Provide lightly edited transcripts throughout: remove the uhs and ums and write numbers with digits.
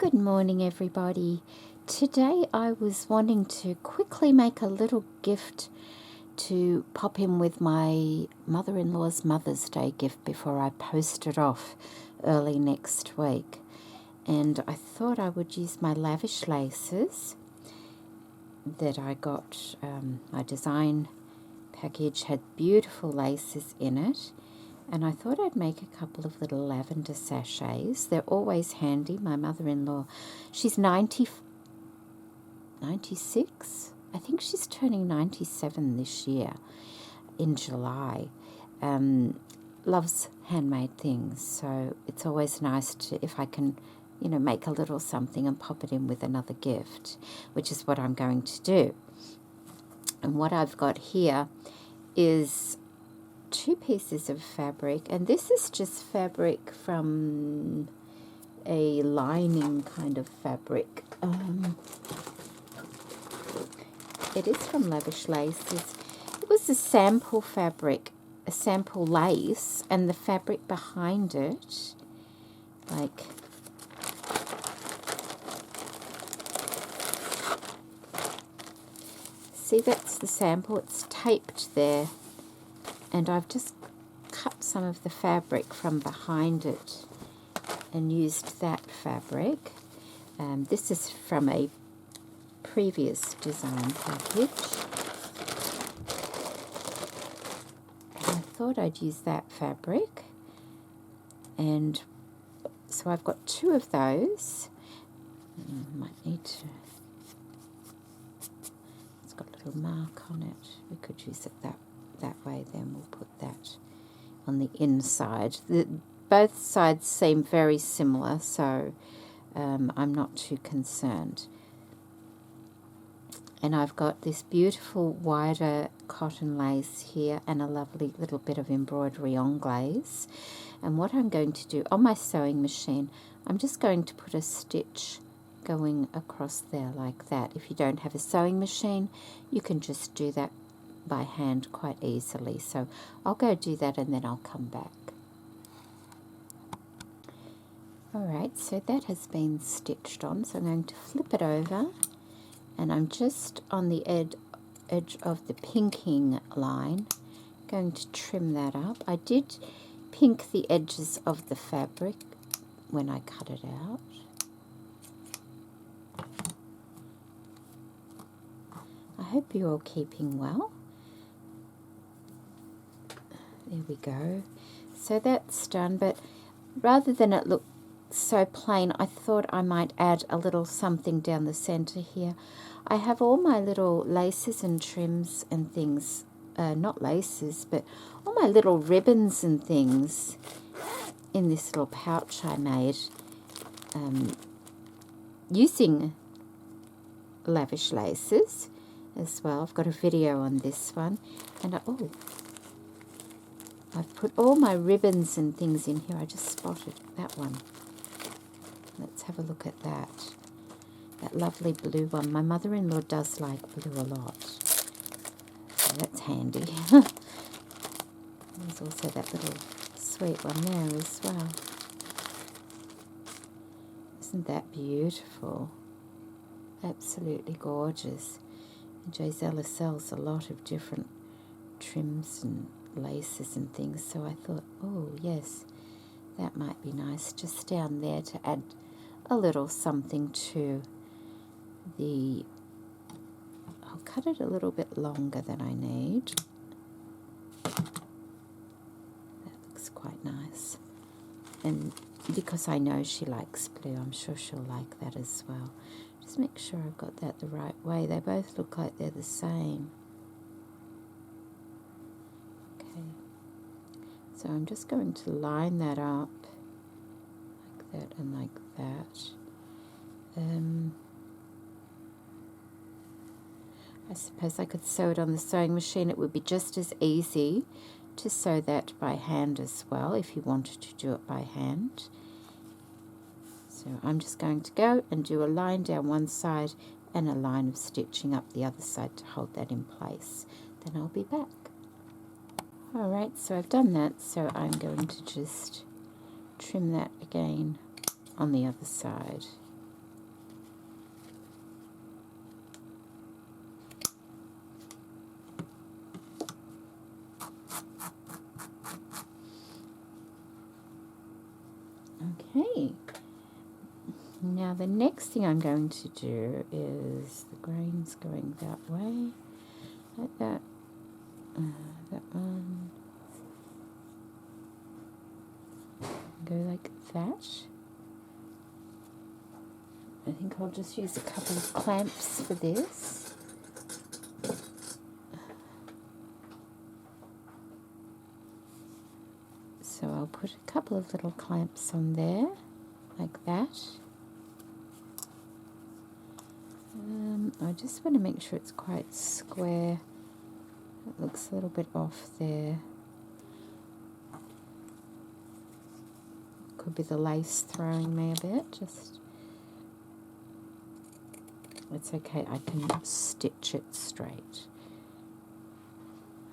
Good morning, everybody. Today I was wanting to quickly make a little gift to pop in with my mother-in-law's Mother's Day gift before I post it off early next week. And I thought I would use my Lavish Laces that I got. My design package had beautiful laces in it. And I thought I'd make a couple of little lavender sachets. They're always handy. My mother-in-law, she's 96. I think she's turning 97 this year in July. Loves handmade things. So it's always nice to, if I can, make a little something and pop it in with another gift, which is what I'm going to do. And what I've got here is 2 pieces of fabric, and this is just fabric from a lining kind of fabric. It is from Lavish Laces. It was a sample fabric, a sample lace, and the fabric behind it, see, that's the sample. It's taped there. And I've just cut some of the fabric from behind it and used that fabric. This is from a previous design package. And I thought I'd use that fabric. And so I've got 2 of those. Might need to... It's got a little mark on it. We could use it that way, then we'll put that on the inside. Both sides seem very similar, so I'm not too concerned. And I've got this beautiful wider cotton lace here and a lovely little bit of embroidery on glaze. And what I'm going to do on my sewing machine, I'm just going to put a stitch going across there like that. If you don't have a sewing machine, you can just do that by hand quite easily. So I'll go do that and then I'll come back. Alright, so that has been stitched on, so I'm going to flip it over, and I'm just on the edge of the pinking line, going to trim that up. I did pink the edges of the fabric when I cut it out. I hope you're all keeping well. There we go. So that's done, but rather than it look so plain, I thought I might add a little something down the center here. I have all my little laces and trims and things, not laces, but all my little ribbons and things in this little pouch I made using Lavish Laces as well. I've got a video on this one, and I've put all my ribbons and things in here. I just spotted that one. Let's have a look at that. That lovely blue one. My mother-in-law does like blue a lot. So that's handy. There's also that little sweet one there as well. Isn't that beautiful? Absolutely gorgeous. And Gisela sells a lot of different trims and laces and things, so I thought, oh yes, that might be nice just down there to add a little something to the... I'll cut it a little bit longer than I need. That looks quite nice, and because I know she likes blue, I'm sure she'll like that as well. Just make sure I've got that the right way. They both look like they're the same. So I'm just going to line that up like that and like that. I suppose I could sew it on the sewing machine. It would be just as easy to sew that by hand as well if you wanted to do it by hand. So I'm just going to go and do a line down one side and a line of stitching up the other side to hold that in place. Then I'll be back. Alright, so I've done that, so I'm going to just trim that again on the other side. Now the next thing I'm going to do is the grains going that way, like that, that one, go like that. I think I'll just use a couple of clamps for this. So I'll put a couple of little clamps on there, like that. I just want to make sure it's quite square. It looks a little bit off there. Could be the lace throwing me a bit. Just, it's okay, I can stitch it straight.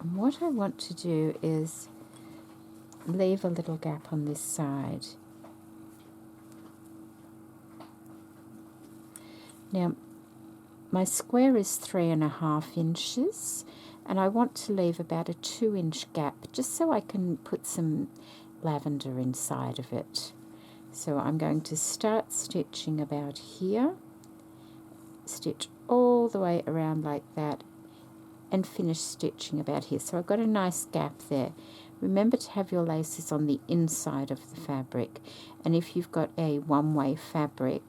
And what I want to do is leave a little gap on this side. Now my square is 3.5 inches and I want to leave about a 2-inch gap just so I can put some lavender inside of it. So I'm going to start stitching about here, stitch all the way around like that, and finish stitching about here. So I've got a nice gap there. Remember to have your laces on the inside of the fabric, and if you've got a one-way fabric,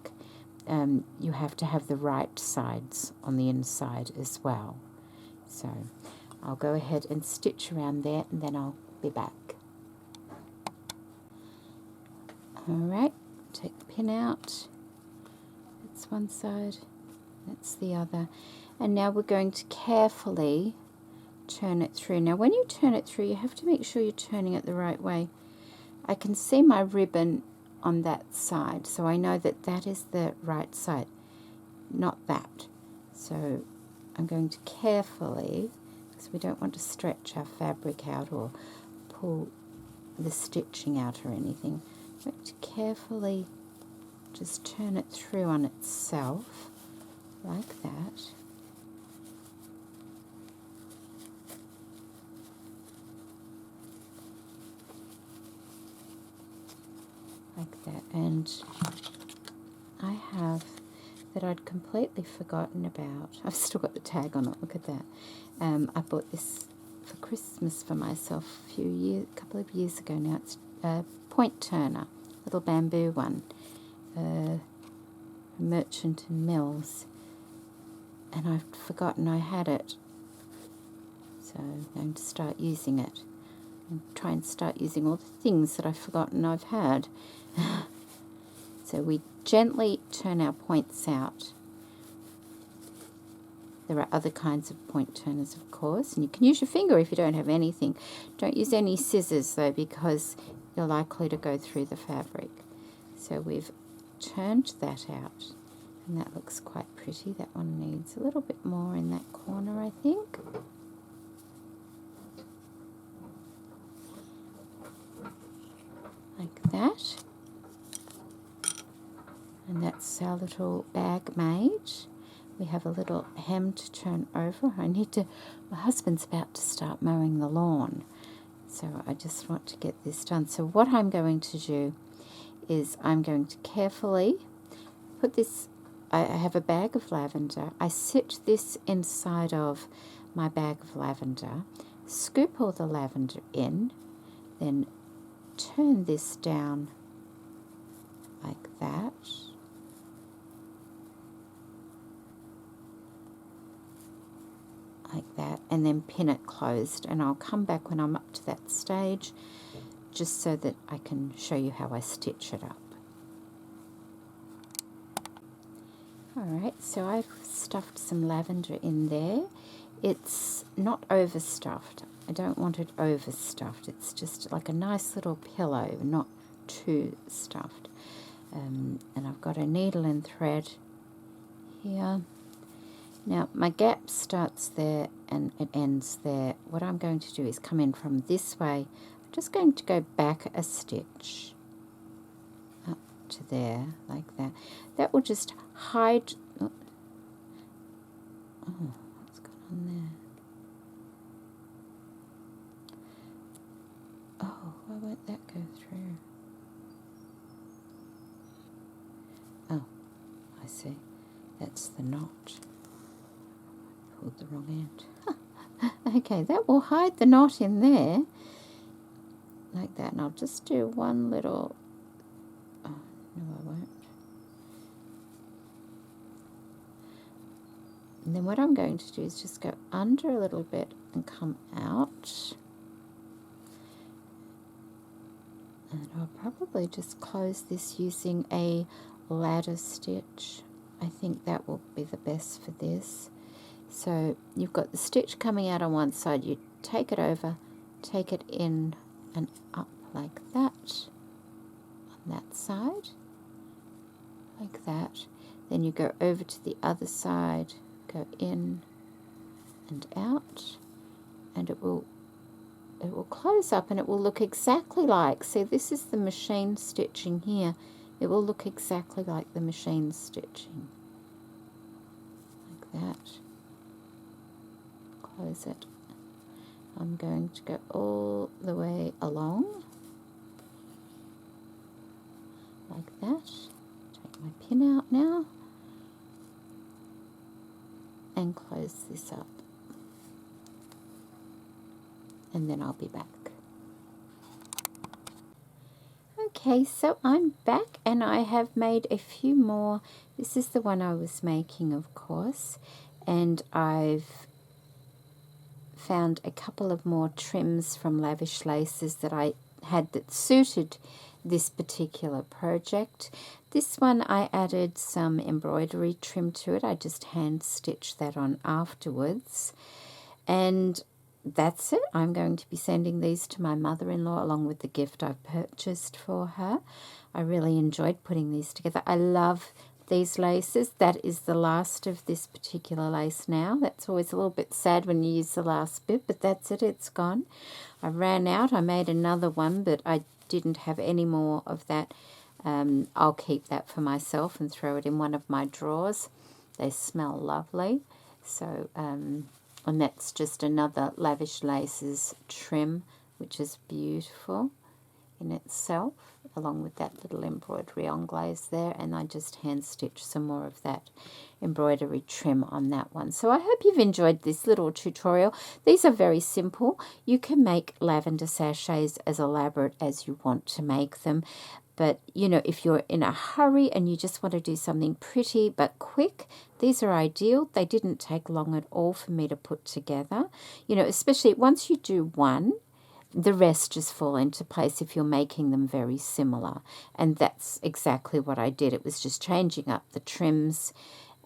you have to have the right sides on the inside as well. So I'll go ahead and stitch around there and then I'll be back. Alright, take the pin out. That's one side, that's the other. And now we're going to carefully turn it through. Now when you turn it through, you have to make sure you're turning it the right way. I can see my ribbon on that side, so I know that that is the right side, not that. So I'm going to carefully, because we don't want to stretch our fabric out or pull the stitching out or anything, I'm going to carefully just turn it through on itself like that. Like that. And I have that I'd completely forgotten about. I've still got the tag on it, look at that. I bought this for Christmas for myself a couple of years ago now. It's a point turner, little bamboo one, Merchant and Mills, and I've forgotten I had it, so I'm going to start using it and try and start using all the things that I've forgotten I've had. So we gently turn our points out. There are other kinds of point turners, of course, and you can use your finger if you don't have anything. Don't use any scissors though, because you're likely to go through the fabric. So we've turned that out, and that looks quite pretty. That one needs a little bit more in that corner, I think. Like that. And that's our little bag made. We have a little hem to turn over. My husband's about to start mowing the lawn, so I just want to get this done. So what I'm going to do is I'm going to carefully put this, I have a bag of lavender. I sit this inside of my bag of lavender, scoop all the lavender in, then turn this down like that. Like that, and then pin it closed, and I'll come back when I'm up to that stage just so that I can show you how I stitch it up. Alright, so I've stuffed some lavender in there. It's not overstuffed. I don't want it overstuffed. It's just like a nice little pillow, not too stuffed. And I've got a needle and thread here. Now my gap starts there and it ends there. What I'm going to do is come in from this way. I'm just going to go back a stitch up to there, like that. That will just hide. Oh, what's going on there? Oh, why won't that go through? Oh, I see. That's the knot. Pulled the wrong end. Okay, that will hide the knot in there. Like that. And I'll just do one little... Oh, no, I won't. And then what I'm going to do is just go under a little bit and come out. And I'll probably just close this using a ladder stitch. I think that will be the best for this. So you've got the stitch coming out on one side. You take it over, take it in and up like that. On that side. Like that. Then you go over to the other side. Go in and out, and it will close up, and it will look exactly like, see, this is the machine stitching here. It will look exactly like the machine stitching. Like that. Close it. I'm going to go all the way along. Like that. Take my pin out now. And close this up. And then I'll be back. Okay, so I'm back and I have made a few more. This is the one I was making, of course, and I've found a couple of more trims from Lavish Laces that I had that suited this particular project. This one I added some embroidery trim to it. I just hand stitched that on afterwards. And that's it. I'm going to be sending these to my mother-in-law along with the gift I've purchased for her. I really enjoyed putting these together. I love these laces. That is the last of this particular lace now. That's always a little bit sad when you use the last bit, but that's it. It's gone. I ran out. I made another one, but I didn't have any more of that. I'll keep that for myself and throw it in one of my drawers. They smell lovely. So, and that's just another Lavish Laces trim, which is beautiful in itself, along with that little embroidery anglaise there. And I just hand stitched some more of that embroidery trim on that one. So I hope you've enjoyed this little tutorial. These are very simple. You can make lavender sachets as elaborate as you want to make them. But, you know, if you're in a hurry and you just want to do something pretty but quick, these are ideal. They didn't take long at all for me to put together. You know, especially once you do one, the rest just fall into place if you're making them very similar. And that's exactly what I did. It was just changing up the trims.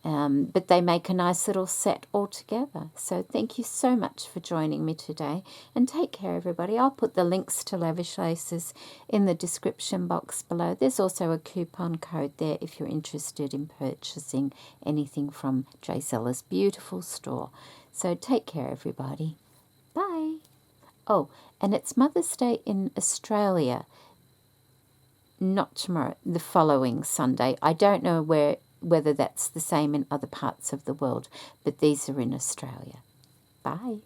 But they make a nice little set all together. So thank you so much for joining me today. And take care, everybody. I'll put the links to Lavish Laces in the description box below. There's also a coupon code there if you're interested in purchasing anything from Gisela's beautiful store. So take care, everybody. Bye. Oh, and it's Mother's Day in Australia. Not tomorrow, the following Sunday. I don't know whether that's the same in other parts of the world, but these are in Australia. Bye.